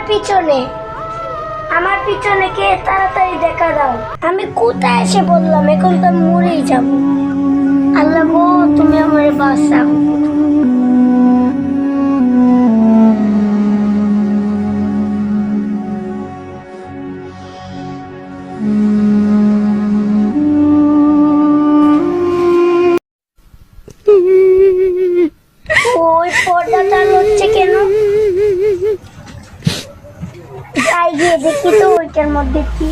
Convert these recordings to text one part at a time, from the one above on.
পিছনে আমার পিছনে কে? তাড়াতাড়ি দেখা দাও। আমি কোথায় এসে বললাম, এখন তো আমি মরেই যাব। আল্লাহ গো, তুমি আমার বাঁচাও। ওই পর্দাটা লড়ছে কেন? তাই গিয়ে দেখি তো ওইটার মধ্যে কি।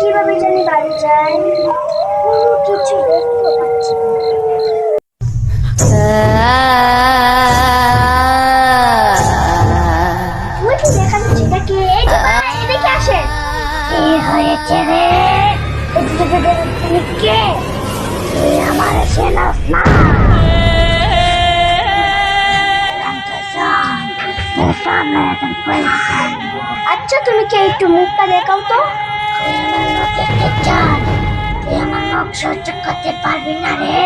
কিভাবে জানি বাড়ি যায়, কিছু দেখতে পাচ্ছি। দেখা যাচ্ছে এটাকে, এদিকে আসে। কি হয়েছে রে? তুমি কে? তুই আমার চেনাস না? আচ্ছা তুমি কে, একটু মুখটা দেখাও তো। তুই আমার নখ সহ্য করতে পারবি না রে।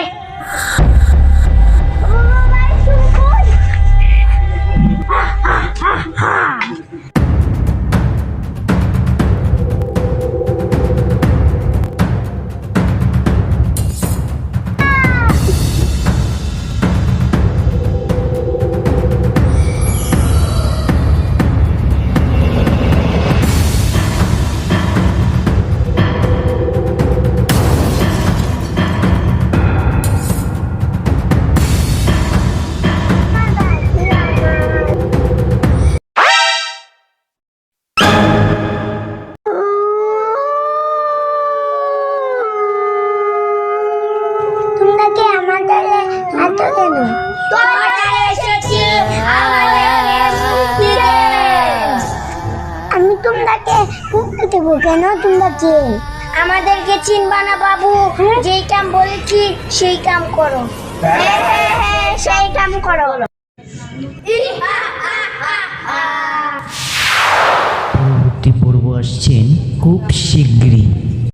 আমি তোমাকে মুক্তি দেবো কেন? তোমরা কে? আমাদেরকে চিনবা না বাবু, যেই কাম বলেছি সেই কাম করো। সেই কাম করো। পরবর্তী পর্ব আসছেন খুব শিগগিরই।